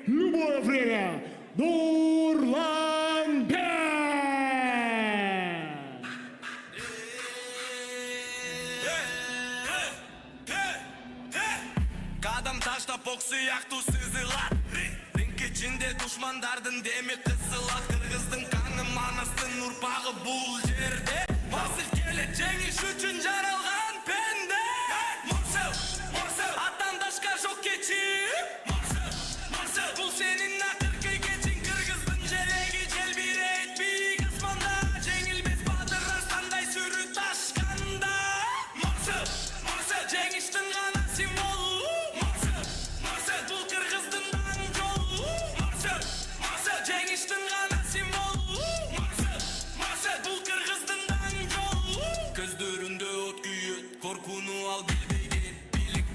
любое время Нурлан Бек! Кадам таштап ок сыяктуу сызылат. Ринг ичинде душмандардын деми кысылат. Кыргыздын каны манастын урпагы бул жерде. Басыл келет жеңиш үчүн жаралган пенде. Марсел, атандашка жок кечип. Марсел, бул сенин акыркы кечиң. Кыргыздын желеги желбирейт бийик асманда. Жеңилбес баатыр арстандай сүрү ташканда. Марсел, жеңиштин гана символу. Марсел, бул кыргыздын даң жолу. Марсел, жеңиштин гана символу. Марсел, бул кыргыздын даң жолу. Көздөрүндө от күйөт, коркууну ал билбеген. Бийлик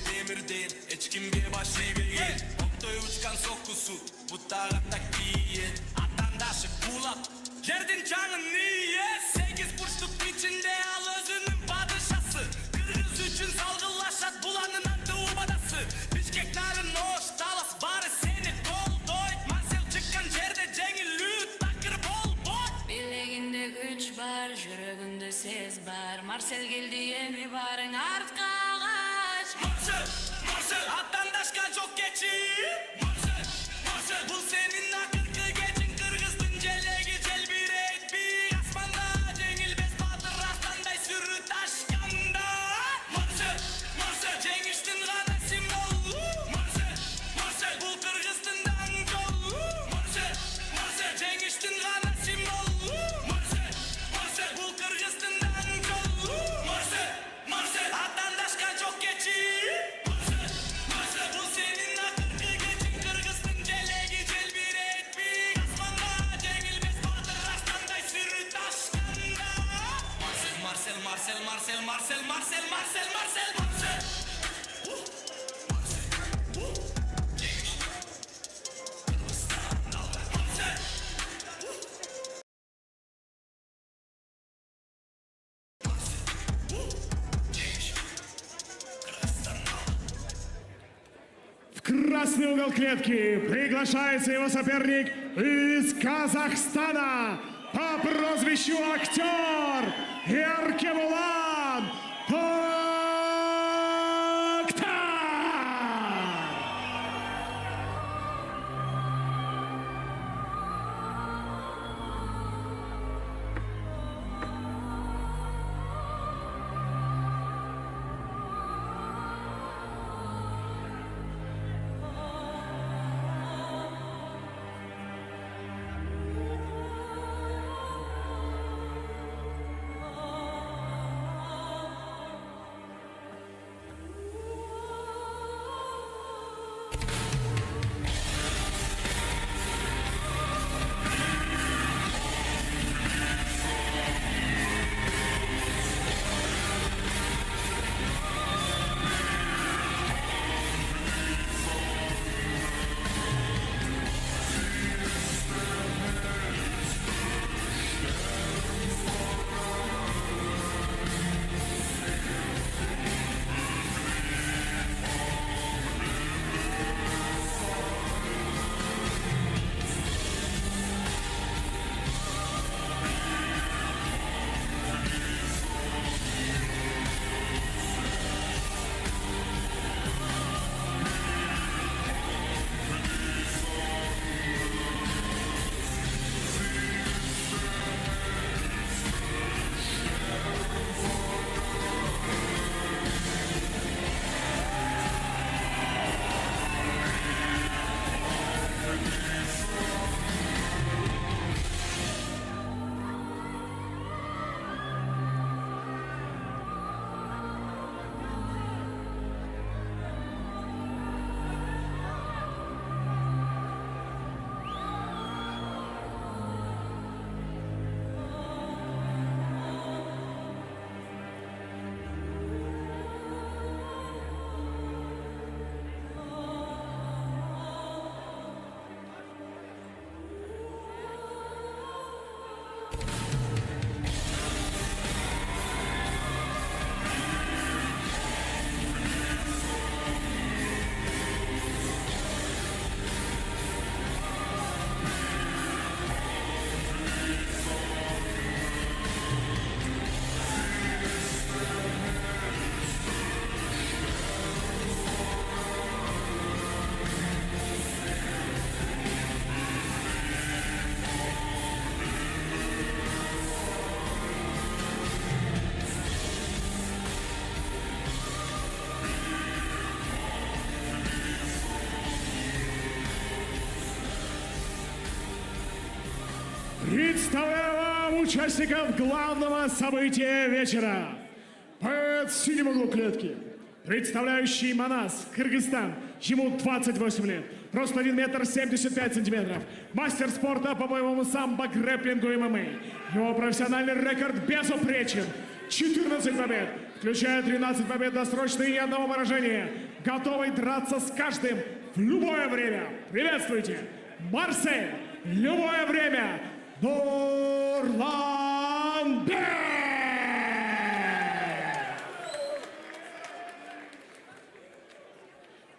темирден, эч кимге баш ийбеген. Октой учкан соккусу, буттага так кийет. Атандашы кулап, жердин чаңын ийет. 8 бурчтук ичинде ал өзүнүн падышасы. Кыргыз үчүн салгылашат бул анын аты убадасы. Бишкек нарын ош талас бары сени колдойт. Марсел чыккан жерде жеңилүү такыр болбойт. Билегинде күч бар, жүрөгүндө сез бар. Марсел келди эми барың артка кач. Марсел, атандашка жок кечип. Марсел, бул сенин акыркы кечиң. Кыргыздын желеги желбирейт бийик асманда. Жеңилбес баатыр астандай сүрү ташканда. Марсел, жеңиштин гана символу. Марсел, бул кыргыздын даң жолу. Марсел, жеңиштин гана символу. Марсел, бул кыргыздын даң жолу. Марсел, атандашка жок кечип. Марсел, бул сенин акыркы кечиң. Кыргыздын желеги желбирейт бийик асманда. Жеңилбес баатыр астандай сүрү ташканда. Марсел. В красный угол клетки приглашается его соперник из Казахстана по прозвищу Актер Еркебулан Токтар! Представляю вам участников главного события вечера. Под синим углу клетки, представляющий Манас, Кыргызстан, ему 28 лет, рост 1 метр 75 сантиметров, мастер спорта по боевому самбо, грэпплингу и ММА. Его профессиональный рекорд безупречен. 14 побед, включая 13 побед досрочные и ни одного поражения. Готовый драться с каждым в любое время. Приветствуйте, Марсель, любое время, Нурланбек!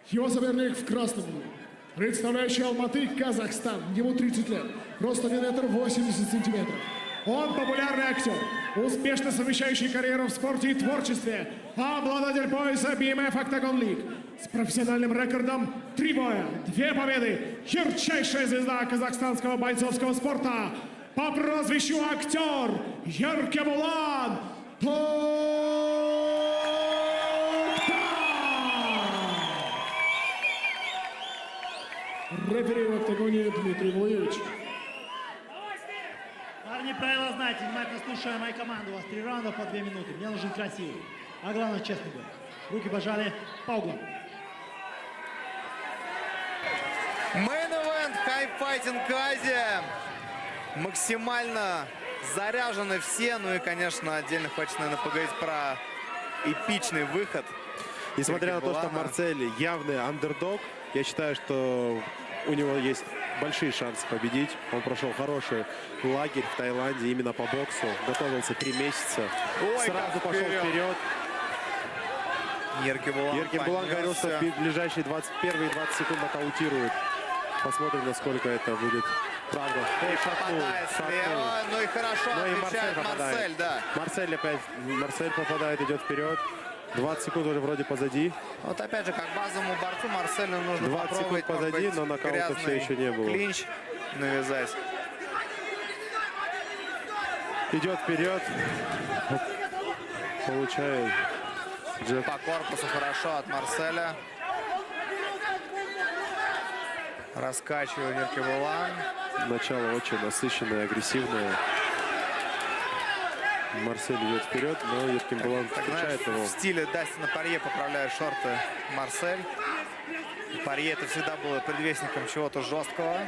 Его соперник в красном углу, представляющий Алматы, Казахстан, ему 30 лет, рост 1 метр 80 сантиметров. Он популярный актер, успешно совмещающий карьеру в спорте и творчестве, обладатель пояса BMF Octagon League с профессиональным рекордом 3 боя, 2 победы, ярчайшая звезда казахстанского бойцовского спорта по прозвищу актер Еркебулан Рефери в октагоне Дмитрий Владимирович. Парни, правила знаете, внимательно слушаю мою команду. У вас 3 раунда по 2 минуты. Мне нужен красивый. А главное, честный бой. Руки пожали по углам. Мейн-эвент Хайфайтинг Азия. Максимально заряжены все. Ну и, конечно, отдельно хочется, наверное, поговорить про эпичный выход. Несмотря на то, что Еркебулана. Марсель явный андердог, я считаю, что у него есть большие шансы победить. Он прошел хороший лагерь в Таиланде именно по боксу. Готовился 3 месяца. Ой, Сразу как пошел вперед. Еркебулан Еркебулан говорил, что понесся. в ближайшие 21 20 секунд нокаутирует. Посмотрим, насколько это будет правда. Ой, шатнул, Попадает шатнул. слева. Ну и хорошо Ну и отвечает попадает. Марсель, да. Марсель попадает, идет вперед. 20 секунд уже вроде позади. Вот опять же, как базовому борцу Марселю нужно 20 попробовать, секунд позади, может быть, но нокаута грязный все еще не было. клинч навязать. Идет вперед. Получает джеб. По корпусу хорошо от Марселя. Раскачивает Еркебулан. Начало очень насыщенное, агрессивное. Марсель идет вперед, но Еркебулан Так, знаешь, встречает его. в стиле Дастина Порье поправляет шорты Марсель. Порье это всегда было предвестником чего-то жесткого.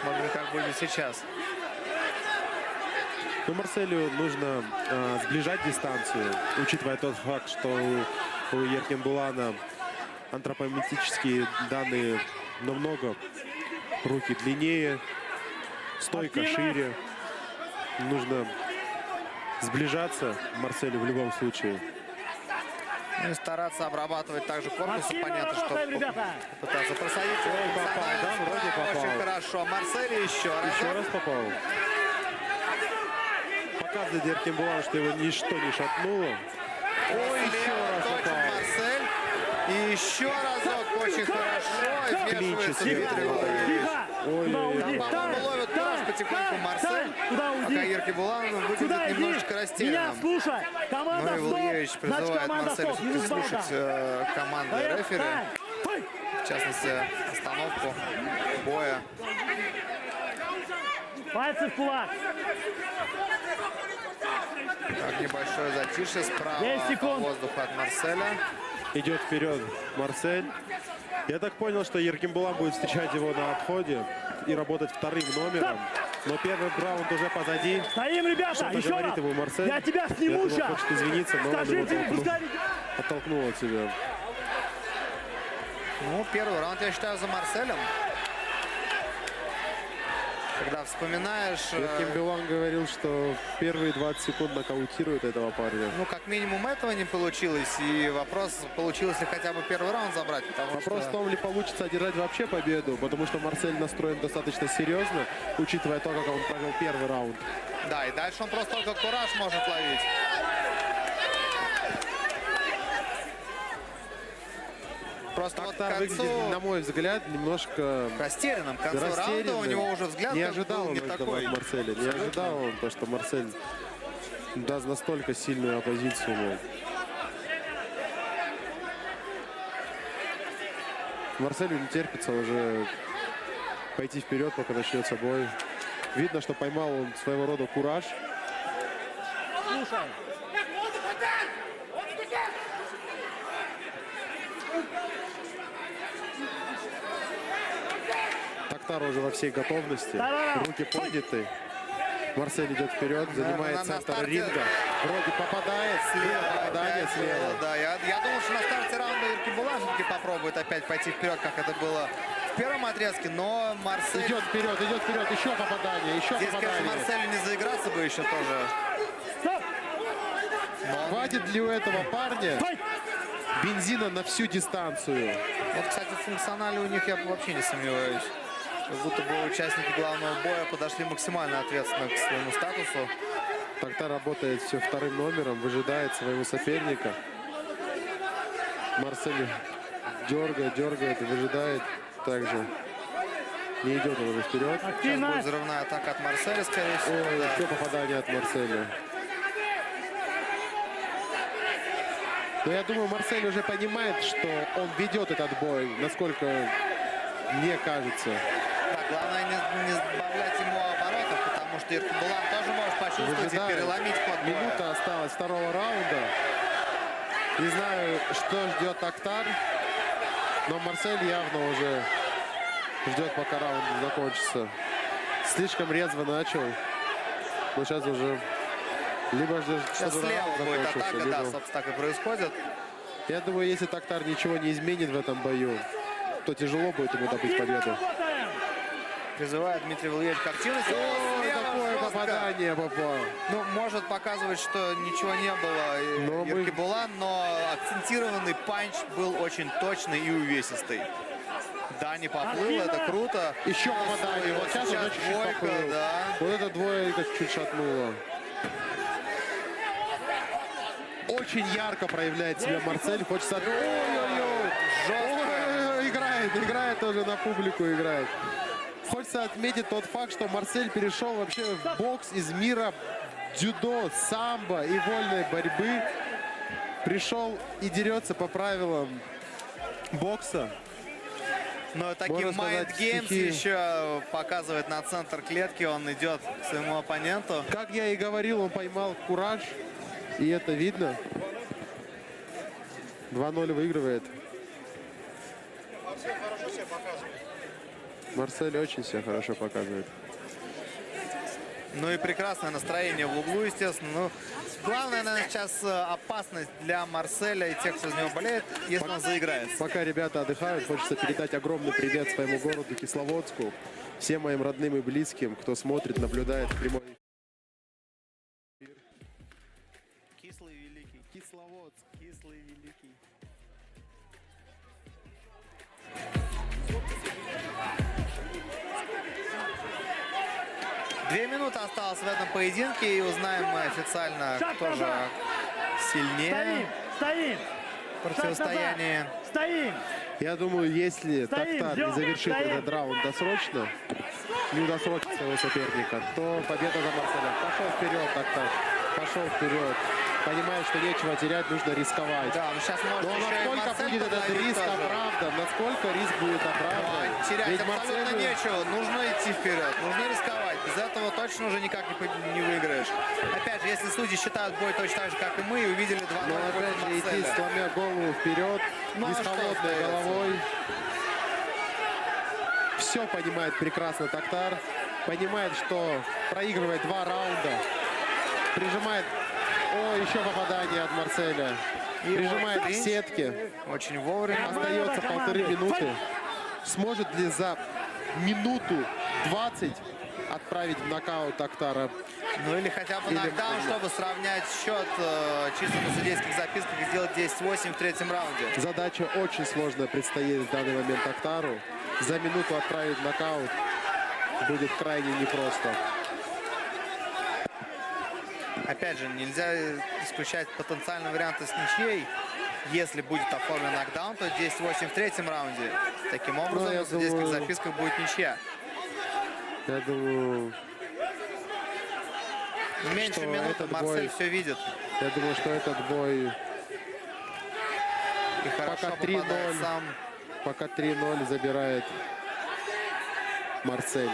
Смотрим, как будет сейчас. Но Марселю нужно сближать дистанцию, учитывая тот факт, что у Еркебулана антропометрические данные намного, руки длиннее, стойка шире. Нужно сближаться Марселю в любом случае. Ну и стараться обрабатывать также корпус. Максим, Понятно, что работаем, ребята. пытаться просадить. попал, да, вроде попал. Очень хорошо. Марсель еще раз. Еще раз попал. Показывает Еркебулан, что его ничто не шатнуло. Ой, еще раз точно попал. Марсель. И еще разок очень хорошо. Вмешивается Клинчит. Дмитрий Владимирович. Тихо! Ой, Куда ой, ой. уйди? Там, по-моему, ловит кураж потихоньку Марсель. Куда уйди? Пока Еркебулан Сюда выглядит иди! немножечко Меня растерянным. слушай! Команда Ну и Владимирович стоп! Значит, призывает команда Марселя стоп! Минус все-таки слушать балда! команды рефери. Ой! В частности, остановку боя. Пальцы в кулак! Так, небольшое затишье справа 10 по секунд. воздуху от Марселя. Идет вперед Марсель. Я так понял, что Еркебулан будет встречать его на отходе и работать вторым номером. Но первый раунд уже позади. Стоим, ребята! Что-то Еще говорит раз! ему Марсель. Я тебя сниму Я думал, сейчас! хочет извиниться, но он его Скажите, пускай... оттолкнул от себя. Ну, первый раунд, я считаю, за Марселем. Когда вспоминаешь... Еркебулан говорил, что первые 20 секунд нокаутирует этого парня. Ну, как минимум этого не получилось. И вопрос, получилось ли хотя бы первый раунд забрать. Потому Вопрос что... в том, ли получится одержать вообще победу, потому что Марсель настроен достаточно серьезно, учитывая то, как он провел первый раунд. Да, и дальше он просто только кураж может ловить. Просто вот к Как-то выглядит, концу на мой взгляд, немножко растерянным. К концу раунда у растерянным. него уже взгляд не как бы ожидал был он не этого такой. от Марселя. Не ожидал он то, что Марсель даст настолько сильную оппозицию ему. Марселю не терпится уже пойти вперед, пока начнется бой. Видно, что поймал он своего рода кураж. Слушай. Токтар уже во всей готовности. Руки подняты. Марсель идет вперед, занимает на центр старте. ринга. Вроде попадает слева, попадание Опять слева. было, да. Я думал, что на старте раунда Иркибулан все-таки попробует опять пойти вперед, как это было в первом отрезке, но Марсель... Идет вперед, еще попадание, еще Здесь, конечно, попадание. Марселю не заиграться бы еще тоже. Хватит ли у этого парня бензина на всю дистанцию? Вот, кстати, в функционале у них я вообще не сомневаюсь. Как будто бы участники главного боя подошли максимально ответственно к своему статусу. Токтар работает все вторым номером, выжидает своего соперника. Марсель дергает, выжидает также. Не идет он уже вперед. Сейчас будет взрывная атака от Марселя, скорее всего. Ой, да. еще попадание от Марселя. Но я думаю, Марсель уже понимает, что он ведет этот бой, насколько мне кажется. Так, главное не сбавлять ему оборотов, потому что Иркибулан тоже может почувствовать Выжидает. и переломить ход боя. Минута осталась второго раунда. Не знаю, что ждет Токтар, но Марсель явно уже ждет, пока раунд закончится. Слишком резво начал. Но сейчас уже либо ждет, Сейчас чтобы слева раунд будет закончился, атака, либо... да, собственно, так и происходит. Я думаю, если Токтар ничего не изменит в этом бою, то тяжело будет ему добыть победу. Призывает Дмитрий Владимирович к активности. Ой, Слева какое жестко. попадание попало. Ну, может показывать, что ничего не было Но мы- Иркибулан, но акцентированный панч был очень точный и увесистый. Да, не поплыл, это круто. Еще попадание. Вот сейчас уже чуть-чуть двойка, поплыл. да. Вот эта двойка чуть шатнула. Очень ярко проявляет себя Марсель. Хочется... Ой-ой-ой. Жестко. Ой, играет тоже на публику, играет. Хочется отметить тот факт, что Марсель перешел вообще в бокс из мира дзюдо, самбо и вольной борьбы. Пришел и дерется по правилам бокса. Но таким Можно сказать, Mind Games стихи. еще показывает на центр клетки. Он идет к своему оппоненту. Как я и говорил, он поймал кураж. И это видно. 2-0 выигрывает. Марсель очень себя хорошо показывает. Ну и прекрасное настроение в углу, естественно. Ну, главное, наверное, сейчас опасность для Марселя и тех, кто за него болеет, если он заиграется. Пока ребята отдыхают, хочется передать огромный привет своему городу Кисловодску. Всем моим родным и близким, кто смотрит, наблюдает прямой эфир. Кислый великий. Кисловодск. Кислый великий. Две минуты осталось в этом поединке, и узнаем мы официально, Шаг кто же назад. сильнее Стоим! в противостоянии. Стоим! Я думаю, если Стоим, Токтар не ждем, завершит стоим. этот раунд досрочно, не удосрочит своего соперника, то победа за Марселем. Пошел вперед, Токтар. Пошел вперед. Понимает, что нечего терять, нужно рисковать. Да, он сейчас может Но еще и насколько Марсель будет этот подловить риск тоже. оправдан? Насколько риск будет оправдан? Терять Ведь абсолютно Марселю- нечего. Нужно идти вперед, нужно рисковать. Без этого точно уже никак не выиграешь. Опять же, если судьи считают бой точно так же, как и мы, и увидели 2-0 Но опять против же идти, Марселя. сломя голову вперед, Ну, и а с что холодной остается? головой. Все понимает прекрасно Токтар. Понимает, что проигрывает 2 раунда. Прижимает... О, еще попадание от Марселя. Прижимает к клинч. сетке. Очень вовремя. Остается 1,5 минуты. Сможет ли за минуту 20 отправить в нокаут Токтара? Ну или хотя бы Или- нокдаун, чтобы сравнять счет чисто на судейских записках и сделать 10-8 в третьем раунде. Задача очень сложная предстоит в данный момент Токтару. За минуту отправить в нокаут будет крайне непросто. Опять же, нельзя исключать потенциальные варианты с ничьей. Если будет оформлен нокдаун, то 10-8 в третьем раунде. Таким образом, я на судейских думаю- записках будет ничья. Я думаю, Меньше что минуты, этот Марсель бой- все видит. что этот бой И хорошо Пока попадает 3-0. сам. пока 3-0 забирает Марсель.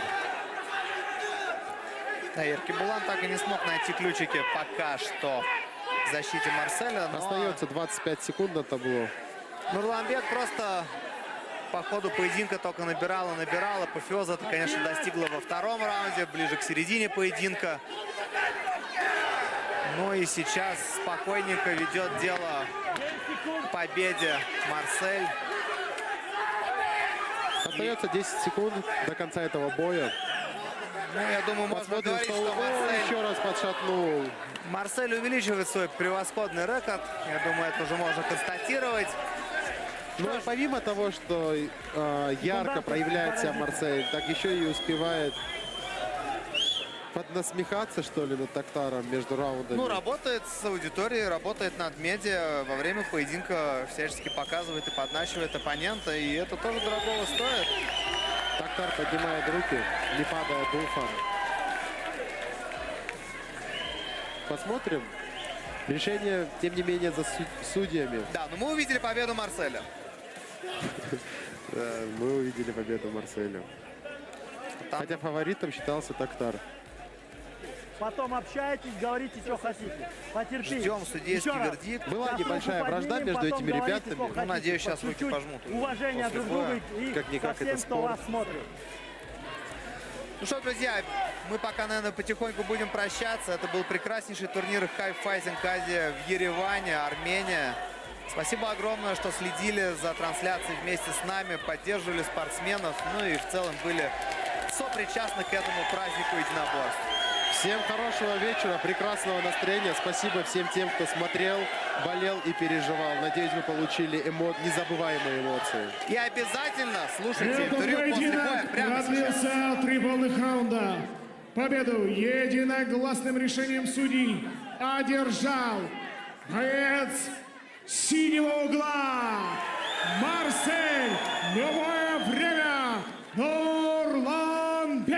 Да, Еркебулан так и не смог найти ключики пока что в защите Марселя. Но Остается 25 секунд на табло. Нурланбек просто по ходу поединка только набирал и набирал. Апофеоза это, конечно, достигла во втором раунде, ближе к середине поединка. Ну и сейчас спокойненько ведет дело к победе Марсель. Остается 10 секунд до конца этого боя. Ну, я думаю, можно Посмотрим, говорить, что что Марсель... еще раз подшатнул. Марсель увеличивает свой превосходный рекорд. Я думаю, это уже можно констатировать. Но помимо того, что ярко проявляет себя Марсель, так еще и успевает поднасмехаться, что ли, над Тактаром между раундами. Ну, работает с аудиторией, работает над медиа. Во время поединка всячески показывает и подначивает оппонента. И это тоже дорогого стоит. Тактар поднимает руки, не падая духом. Посмотрим. Решение, тем не менее, за судьями. Да, но мы увидели победу Марселя. Да, мы увидели победу Марселя. Хотя фаворитом считался Тактар. Потом общайтесь, говорите, что хотите. Потерпите. Ждем судейский Еще раз. вердикт. Была Сейчас небольшая руку вражда поднимем, между потом этими говорите, ребятами. сколько Ну, хотите. надеюсь, сейчас По руки чуть-чуть. пожмут. Уважение После друг друга и как-никак ко это всем, кто спорт. вас смотрит. Ну что, друзья, мы пока, наверное, потихоньку будем прощаться. Это был прекраснейший турнир High Fighting Азия в Ереване, Армения. Спасибо огромное, что следили за трансляцией вместе с нами, поддерживали спортсменов, ну и в целом были сопричастны к этому празднику единоборств. Всем хорошего вечера, прекрасного настроения. Спасибо всем тем, кто смотрел, болел и переживал. Надеюсь, вы получили незабываемые эмоции. И обязательно слушайте Этот интервью после боя поединок прямо сейчас. продлился 3 полных раунда. Победу единогласным решением судей одержал боец синего угла Марсель. Новое время Нурланбек.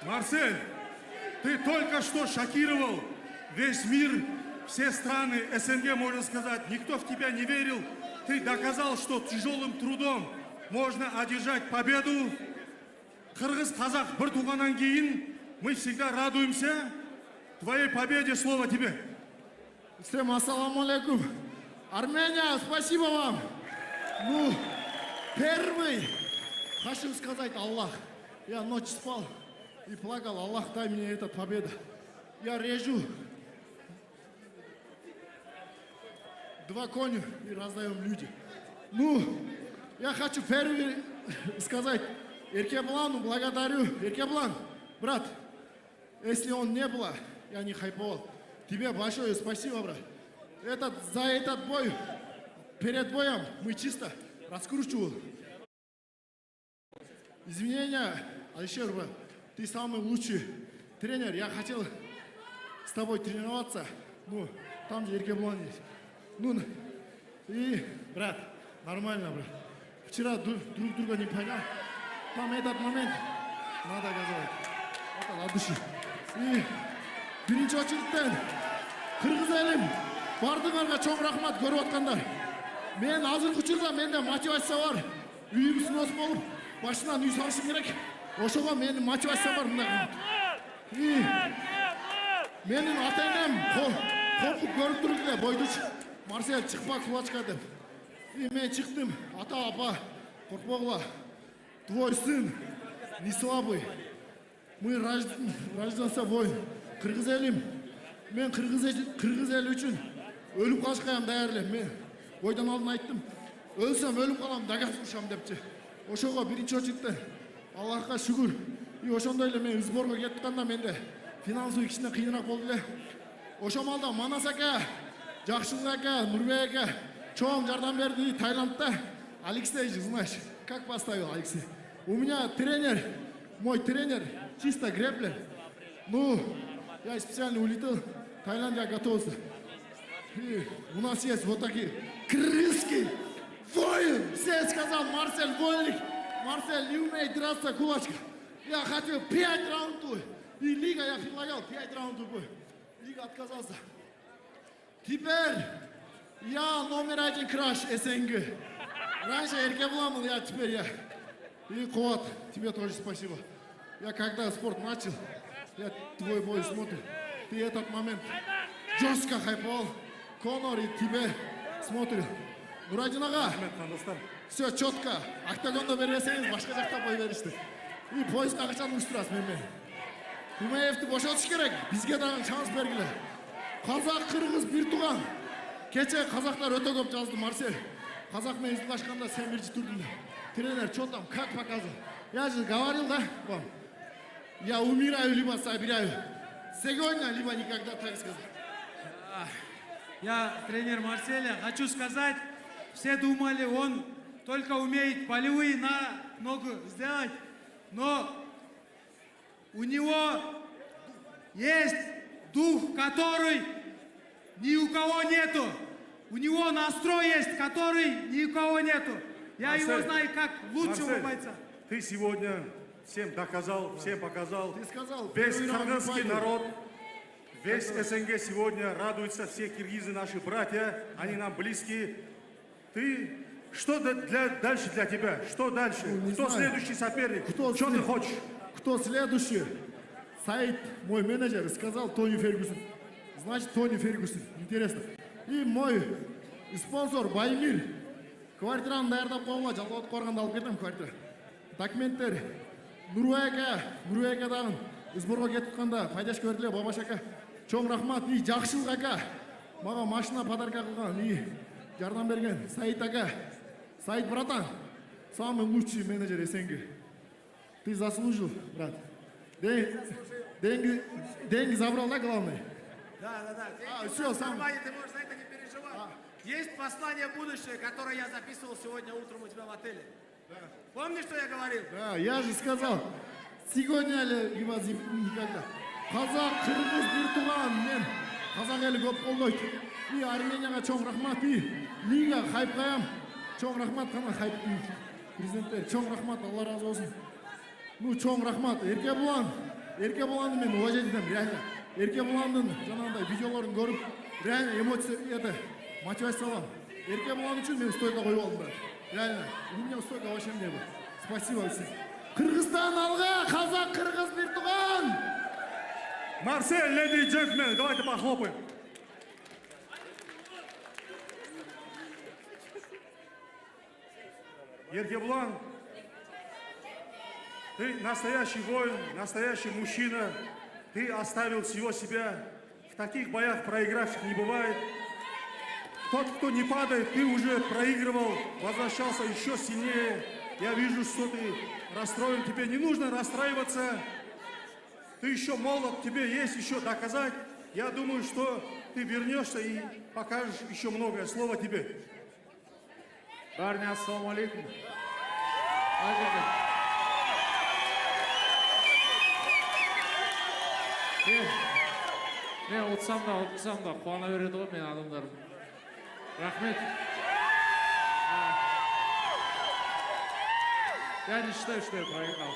Марсель, ты только что шокировал весь мир, все страны СНГ, можно сказать. Никто в тебя не верил. Ты доказал, что тяжелым трудом можно одержать победу. Кыргыз, казах, бір туғаннан кейін мы всегда радуемся твоей победе. Слово тебе. Всем ассаламу алейкум. Армения, спасибо вам. Ну, первый, хочу сказать Аллах. Я ночь спал и плакал. Аллах, дай мне эту победу. Я режу 2 коня и раздаем люди. Ну, я хочу первый сказать Еркебулану благодарю. Еркебулан, брат, если он не было, я не хайповал. Тебе большое спасибо, брат. За этот бой, перед боем мы чисто раскручивал. Извинения, Алишер, брат, ты самый лучший тренер. Я хотел с тобой тренироваться. Ну, там же Еркебулан есть. Ну, и, брат, нормально, брат. Вчера друг друга не понял. Там этот момент надо газовать. Это от души. И birinci очередьтен Кыргыз элим бардыңарга чоң рахмат көрүп аткандар. Мен азыркы учурда менде мотивация бар. Үйүм снос болуп, башынан үй салышым керек. Ошого менин мотивация бар мындай. И менин ата-энем коркуп көрүп туруп эле бойдучу. Марсель чыкпа кулачка деп. И мен чыктым. Ата, апа, коркпогула. Твой сын не слабый. Мы рождался воин. Кыргыз элим. Мен кыргыз эл үчүн өлүп калышка даярдым. Мен бойдон алдын айттым. Өлсөм өлүп калам, дагас урушам депчи. Ошого биринчи очередте Аллахка шүгүр. И ошондой эле мен сборго кетип атканда менде финансовый кичине кыйыныраак болду эле. Ошол маалда Манас ака, Жакшылык ака, Нурбек ака чоң жардам берди. Таиландда Алексей, знаешь, как поставил Алексей? У меня тренер, мой тренер, чисто греблер. Ну, я специально улетел, Таиландия готовился. И у нас есть вот такие крыски, воин. Все сказал, Марсель вольник, Марсель не умеет драться, кулачка. Я хотел 5 раундов, и Лига я предлагал 5 раундов бой. Лига отказался. Теперь я номер один краш СНГ. Раньше Эркеблан был, я теперь я. И Куат, тебе тоже спасибо. Я когда спорт начал, я твой бой смотрю. Ты этот момент жестко хайповал. Конор и тебе смотрю. Нурадин аға, все четко. Октагонда бермесеңіз, башқа жақта бой берішті. И поезға қашан ұштырасыз менімен. Имаевті бошатыш керек, бізге дағы шанс бергілі. Қазақ, қырғыз, бір туған. Кеше қазақтар өте көп жазды, Марсель. Қазақмен излашқанда сен бірінші тұрдың. Тренер, что там, как показывал? Я же говорил, да, вам? Я умираю, либо собираю. Сегодня, либо никогда, так сказать. Я тренер Марселя. Хочу сказать, все думали, он только умеет болевые на ногу сделать. Но у него есть дух, который ни у кого нету. У него настрой есть, который ни у кого нету. Я его знаю как лучшего бойца. Ты сегодня всем доказал, всем показал. Ты сказал, Весь первый раунд кыргызский пойдет. народ, весь СНГ сегодня радуется, все киргизы наши братья, они нам близкие. Ты, что дальше для тебя? Что дальше? не Кто знаю. следующий соперник? Кто Что ты след- хочешь? Кто следующий? Саид, мой менеджер, сказал Тони Фергюсон. Значит, Тони Фергюсон. Интересно. И мой спонсор Баймир. Квартираны даярдап қойғанға жалғауат қорғанды алып кетем квартира. Документтер. Нұрбек дағын сборға кетіп қанда пайдаш көрділе Бабаш ака. Чоң рахмат. И жақшылық ака. Маған машина подарка қылған. И жардам берген Саид ака. Саид, братан, самый лучший менеджер СНГ. Ты заслужил, брат. Деньги забрал, да, главное? Да. Все, сам. Ты можешь за это не переживать. Есть послание будущее, которое я записывал сегодня утром у тебя в отеле. Помнишь, что я говорил? Да, я же сказал, сегодня либо никогда. Қазақ, қырғыз, бір туған, мен қазақ елі көп қолдайды. И Арменияға чоң рахмат, и лига хайп қаям. Чоң рахмат, қана хайп президенттер. Чоң рахмат, Алла разы болсын. Ну, чоң рахмат, Еркебұланды мен уважать етем, реально. Еркебұландың жаңағындай видеоларын көріп, реально эмоция, это, мотивация аламын. Еркебұлан үшін мен стойка қойып алдым, брат. Реально, у меня стойка вообще не было. Спасибо всем. Кыргызстан алға, қазақ, қырғыз, бір туған! Марсель, леди и джентльмены, давайте похлопаем. Еркебулан, ты настоящий воин, настоящий мужчина. Ты оставил всего себя. В таких боях проигравших не бывает. Тот, кто не падает, ты уже проигрывал, возвращался еще сильнее. Я вижу, что ты расстроен. Тебе не нужно расстраиваться. Ты еще молод, тебе есть еще доказать. Я думаю, что ты вернешься и покажешь еще многое. Слово тебе. Барни, ассаламу алейкум. Мен ұтсам да қуана береді ғой мен адамдарым. Рахмет. Я не считаю, что я проиграл.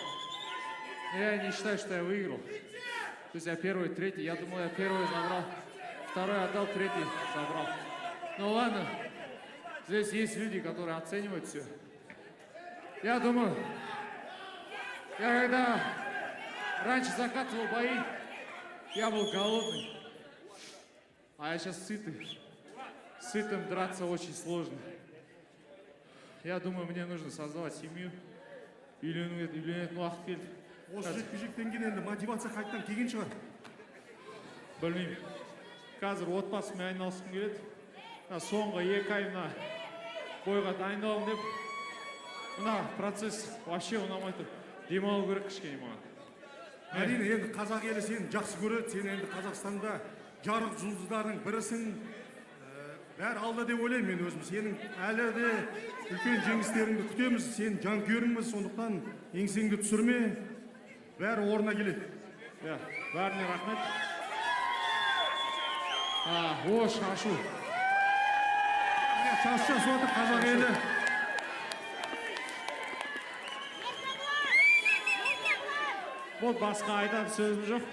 Я не считаю, что я выиграл. То есть я первый, третий. Я думал, я первый забрал. Второй отдал, третий забрал. Ну ладно. Здесь есть люди, которые оценивают все. Я думаю, я когда раньше закатывал бои, я был голодный. А я сейчас сытый. Сытым драться очень сложно. Я думаю, мне нужно создавать семью. Үйленетін уақыт келді. Осы жекпе-жектен кейін енді мотивация қайтадан келген шығар. Білмеймін. Қазір отбасымен айналысқым келеді. Соңғы 2 ай мына бойға дайындалым деп. Мына процесс вообще ұнамай тұр. Демалу керек кішкене маған. Әрине, енді қазақ елі сені жақсы көреді. Сен енді Қазақстанда жарық жұлдыздардың бірісің. Бәрі алда деп ойлаймын мен өзім. Сенің әлі де үлкен жеңістеріңді күтеміз. Сен жанкүйеріңміз, сондықтан еңсеңді түсірме. Бәрі орнына келеді. Бәріне рахмет. О, шашу. Шашу жасып қазақ елі. Бұл басқа айтар сөзім жоқ.